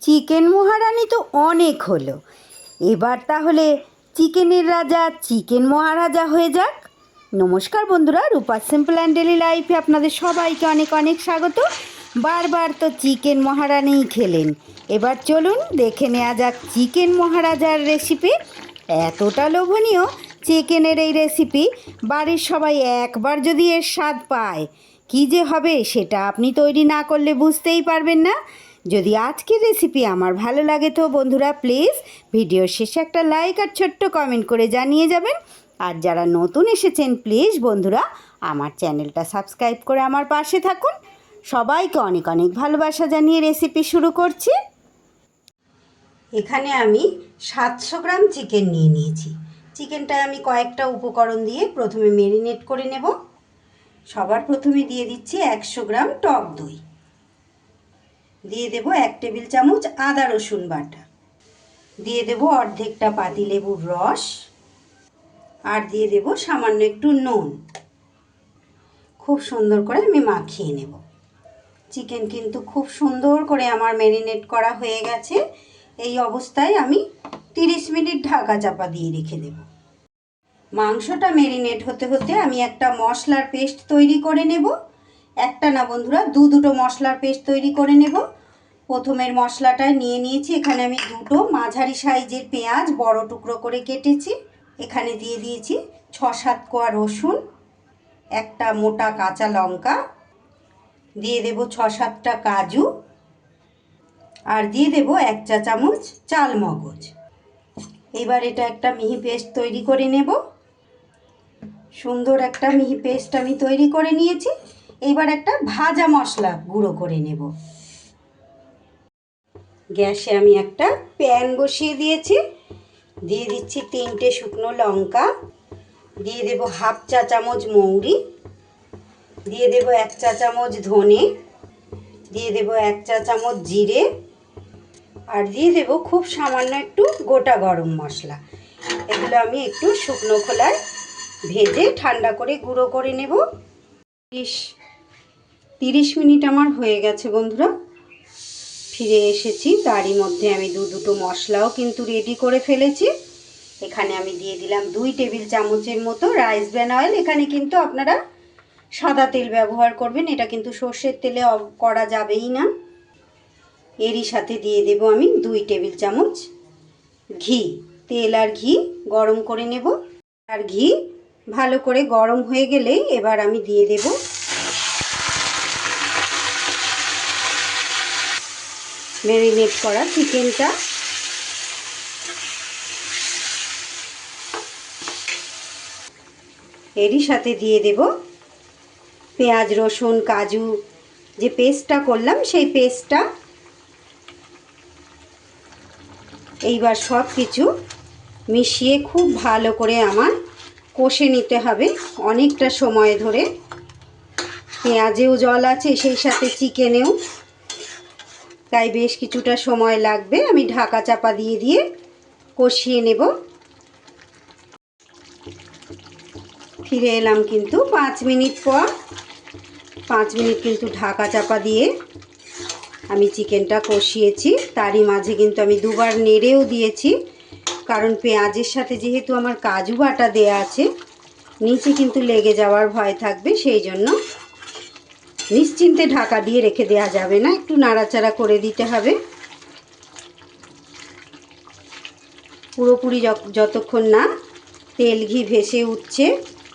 Chicken মহারানী তো অনেক হলো, এবার তাহলে চিকেনের রাজা চিকেন মহারাজা হয়ে যাক। নমস্কার বন্ধুরা, রূপা সিম্পল অ্যান্ড ডেলি লাইফে আপনাদের সবাইকে অনেক অনেক স্বাগত। বারবার তো চিকেন মহারানীই খেলেন, এবার চলুন দেখে নেওয়া যাক চিকেন মহারাজার রেসিপি। এতটা লোভনীয় চিকেনের এই রেসিপি, বাড়ির সবাই একবার যদি এর স্বাদ পায়, কী যে হবে সেটা আপনি তৈরি না করলে বুঝতেই পারবেন না। যদি আজকের রেসিপি আমার ভালো লাগে তো বন্ধুরা প্লিজ ভিডিওর শেষে একটা লাইক আর ছোট্ট কমেন্ট করে জানিয়ে যাবেন। আর যারা নতুন এসেছেন প্লিজ বন্ধুরা আমার চ্যানেলটা সাবস্ক্রাইব করে আমার পাশে থাকুন। সবাইকে অনেক অনেক ভালোবাসা জানিয়ে রেসিপি শুরু করছি। এখানে আমি 700 গ্রাম চিকেন নিয়ে নিয়েছি। চিকেনটা আমি কয়েকটা উপকরণ দিয়ে প্রথমে ম্যারিনেট করে নেব। সবার প্রথমে দিয়ে দিচ্ছি 100 গ্রাম টক দই, দিয়ে দেব 1 টেবিল চামচ আদা রসুন বাটা, দিয়ে দেব অর্ধেকটা পাতিলেবুর রস, আর দিয়ে দেব সামান্য একটু নুন। খুব সুন্দর করে আমি মাখিয়ে নেব। চিকেন কিন্তু খুব সুন্দর করে আমার ম্যারিনেট করা হয়ে গেছে। এই অবস্থায় আমি 30 মিনিট ঢাকা চাপা দিয়ে রেখে দেব। মাংসটা ম্যারিনেট হতে হতে আমি একটা মশলার পেস্ট তৈরি করে নেব। একটা না বন্ধুরা, দুটো মশলার পেস্ট তৈরি করে নেব। প্রথমের মশলাটা নিয়ে নিয়েছি। এখানে আমি দুটো মাঝারি সাইজের পেঁয়াজ বড় টুকরো করে কেটেছি। এখানে দিয়ে দিয়েছি 6-7 কোয়া রসুন, একটা মোটা কাঁচা লঙ্কা, দিয়ে দেব 6-7টা কাজু, আর দিয়ে দেব 1 চা চামচ চাল মগজ। এবার এটা একটা মিহি পেস্ট তৈরি করে নেব। সুন্দর একটা মিহি পেস্ট আমি তৈরি করে নিয়েছি। এবার একটা ভাজা মশলা গুঁড়ো করে নেব। গ্যাসে আমি একটা প্যান বসিয়ে দিয়েছি। দিয়ে দিচ্ছি 3টে শুকনো লঙ্কা, দিয়ে দেব 1/2 চা চামচ মৌরি, দিয়ে দেব 1 চা চামচ ধনে, দিয়ে দেব 1 চা চামচ জিরে, আর দিয়ে দেব খুব সামান্য একটু গোটা গরম মশলা। এগুলো আমি একটু শুকনো খোলায় ভেজে ঠান্ডা করে গুঁড়ো করে নেব। 30 মিনিট আমার হয়ে গেছে বন্ধুরা। ফিরে এসেছি, তারই মধ্যে আমি দুটো মশলাও কিন্তু রেডি করে ফেলেছি। এখানে আমি দিয়ে দিলাম 2 টেবিল চামচের মতো রাইস ব্র্যান অয়েল। এখানে কিন্তু আপনারা সাদা তেল ব্যবহার করবেন, এটা কিন্তু সর্ষের তেলে করা যাবেই না। এরই সাথে দিয়ে দেব আমি 2 টেবিল চামচ ঘি। তেল আর ঘি গরম করে নেব। আর ঘি ভালো করে গরম হয়ে গেলে এবার আমি দিয়ে দেব ম্যারিনেট করা চিকেনটা। এরই সাথে দিয়ে দেব পেঁয়াজ রসুন কাজু যে পেস্টটা করলাম সেই পেস্টটা। এইবার সব কিছু মিশিয়ে খুব ভালো করে আমার কষে নিতে হবে অনেকটা সময় ধরে। পেঁয়াজেও জল আছে সেই সাথে চিকেনেও, তাই বেশ কিছুটা সময় লাগবে। আমি ঢাকা চাপা দিয়ে কষিয়ে নেব। ফিরে এলাম কিন্তু 5 মিনিট পর। 5 মিনিট কিন্তু ঢাকা চাপা দিয়ে আমি চিকেনটা কষিয়েছি। তারই মাঝে কিন্তু আমি দুবার নেড়েও দিয়েছি, কারণ পেঁয়াজের সাথে যেহেতু আমার কাজু বাটা দেয়া আছে নিচে কিন্তু লেগে যাওয়ার ভয় থাকবে, সেই জন্য নিশ্চিন্তে ঢাকা দিয়ে রেখে দেওয়া যাবে না, একটু নাড়াচাড়া করে দিতে হবে। পুরোপুরি যতক্ষণ না তেল ঘি ভেসে উঠছে,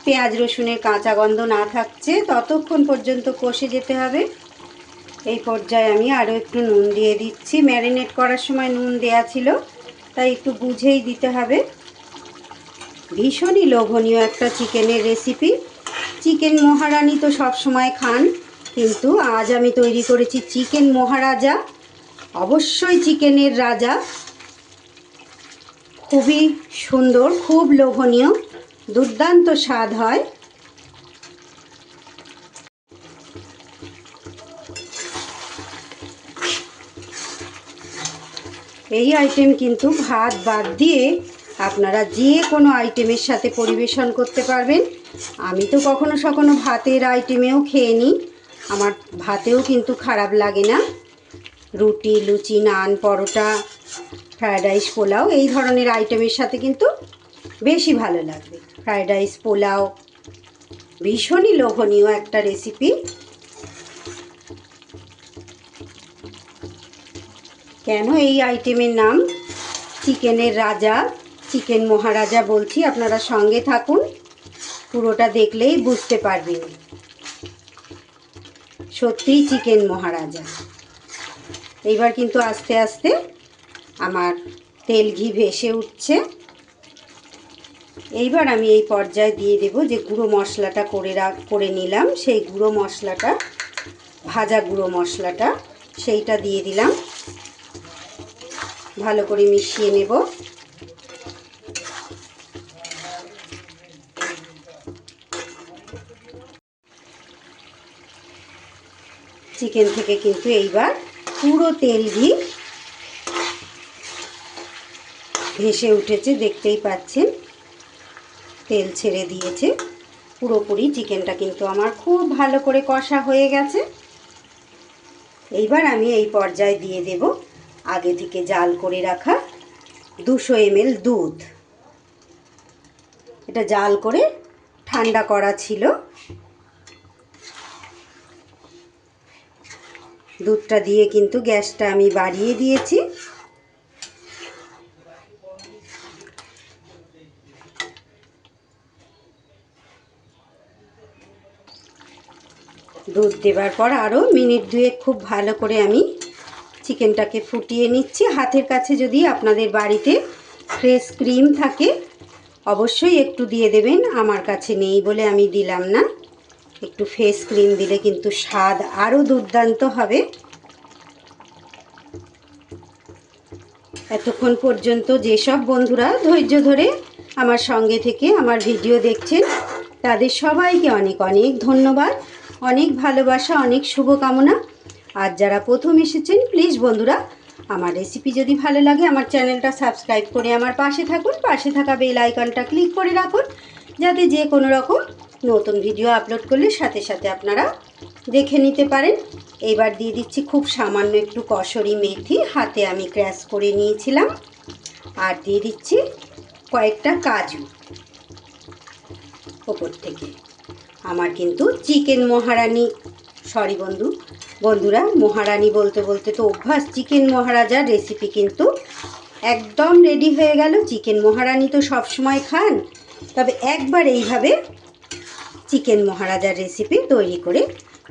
পেঁয়াজ রসুনের কাঁচা গন্ধ না থাকছে, ততক্ষণ পর্যন্ত কষে যেতে হবে। এই পর্যায়ে আমি আরও একটু নুন দিয়ে দিচ্ছি। ম্যারিনেট করার সময় নুন দেয়া ছিল, তাই একটু বুঝেই দিতে হবে। ভীষণই লোভনীয় একটা চিকেনের রেসিপি। চিকেন মহারানী তো সব সময় খান, কিন্তু আজ আমি তৈরি করেছি চিকেন মহারাজা, অবশ্যই চিকেনের রাজা। খুবই সুন্দর, খুব লোভনীয়, দুর্দান্ত স্বাদ হয়। এই আইটেম কিন্তু ভাত বাদ দিয়ে আপনারা যে কোনো আইটেমের সাথে পরিবেশন করতে পারবেন। আমি তো কখনো ভাতের আইটেমেও খেয়ে নিই, আমার ভাতেও কিন্তু খারাপ লাগে না। রুটি, লুচি, নান, পরোটা, ফ্রায়েড রাইস, পোলাও এই ধরনের আইটেমের সাথে কিন্তু বেশি ভালো লাগবে। ফ্রায়েড রাইস, পোলাও ভীষণই লোভনীয় একটা রেসিপি। কেন এই আইটেমের নাম চিকেনের রাজা, চিকেন মহারাজা বলছি, আপনারা সঙ্গে থাকুন, পুরোটা দেখলেই বুঝতে পারবেন। সত্যিই চিকেন মহারাজা। এইবার কিন্তু আস্তে আস্তে আমার তেল ঘি ভেসে উঠছে। এইবার আমি এই পর্যায়ে দিয়ে দেব যে গুঁড়ো মশলাটা করে নিলাম, সেই গুঁড়ো মশলাটা, ভাজা গুঁড়ো মশলাটা, সেইটা দিয়ে দিলাম। ভালো করে মিশিয়ে নেব। চিকেন থেকে কিন্তু এইবার পুরো তেল ঘি ভেসে উঠেছে, দেখতেই পাচ্ছেন তেল ছেড়ে দিয়েছে পুরোপুরি। চিকেনটা কিন্তু আমার খুব ভালো করে কষা হয়ে গেছে। এইবার আমি এই পর্যায়ে দিয়ে দেব আগে থেকে জাল করে রাখা 200 ml দুধ। এটা জাল করে ঠান্ডা করা ছিল। দুধটা দিয়ে কিন্তু গ্যাসটা আমি বাড়িয়ে দিয়েছি। দুধ দেবার পর আরও মিনিট দুয়েক খুব ভালো করে আমি চিকেনটাকে ফুটিয়ে নিচ্ছি। হাতের কাছে যদি আপনাদের বাড়িতে ফ্রেশ ক্রিম থাকে অবশ্যই একটু দিয়ে দেবেন। আমার কাছে নেই বলে আমি দিলাম না। একটু ফ্রেশ ক্রিম দিলে কিন্তু স্বাদ আরও দুর্দান্ত হবে। এতক্ষণ পর্যন্ত যেসব বন্ধুরা ধৈর্য ধরে আমার সঙ্গে থেকে আমার ভিডিও দেখছেন তাদের সবাইকে অনেক অনেক ধন্যবাদ, অনেক ভালোবাসা, অনেক শুভকামনা। আর যারা প্রথম এসেছেন প্লিজ বন্ধুরা আমার রেসিপি যদি ভালো লাগে আমার চ্যানেলটা সাবস্ক্রাইব করে আমার পাশে থাকুন। পাশে থাকা বেল আইকনটা ক্লিক করে রাখুন যাতে যে কোনো রকম নতুন ভিডিও আপলোড করলে সাথে সাথে আপনারা দেখে নিতে পারেন। এইবার দিয়ে দিচ্ছি খুব সামান্য একটু কসুরি মেথি, হাতে আমি ক্র্যাশ করে নিয়েছিলাম। আর দিয়ে দিচ্ছি কয়েকটা কাজু ওপর থেকে। আমার কিন্তু চিকেন মহারানি, সরি বন্ধুরা মহারানি বলতে বলতে তো অভ্যাস, চিকেন মহারাজার রেসিপি কিন্তু একদম রেডি হয়ে গেল। চিকেন মহারানি তো সবসময় খান, তবে একবার এইভাবে চিকেন মহারাজার রেসিপি তৈরি করে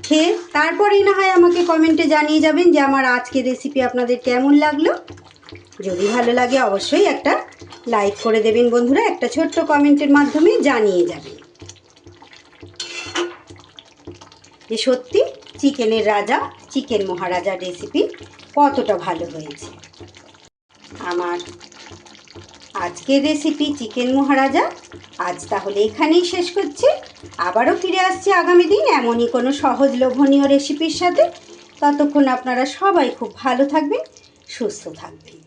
খেয়ে তারপরেই না হয় আমাকে কমেন্টে জানিয়ে যাবেন যে আমার আজকের রেসিপি আপনাদের কেমন লাগলো। যদি ভালো লাগে অবশ্যই একটা লাইক করে দেবেন বন্ধুরা, একটা ছোট্ট কমেন্টের মাধ্যমে জানিয়ে যাবেন যে সত্যি চিকেনের রাজা, চিকেন মহারাজার রেসিপি কতটা ভালো হয়েছে। আমার আজকের রেসিপি চিকেন মহারাজা আজ তাহলে এখানেই শেষ করছি। আবারও ফিরে আসছি আগামী দিন এমনই কোনো সহজ লোভনীয় রেসিপির সাথে। ততক্ষণ আপনারা সবাই খুব ভালো থাকবেন, সুস্থ থাকবেন।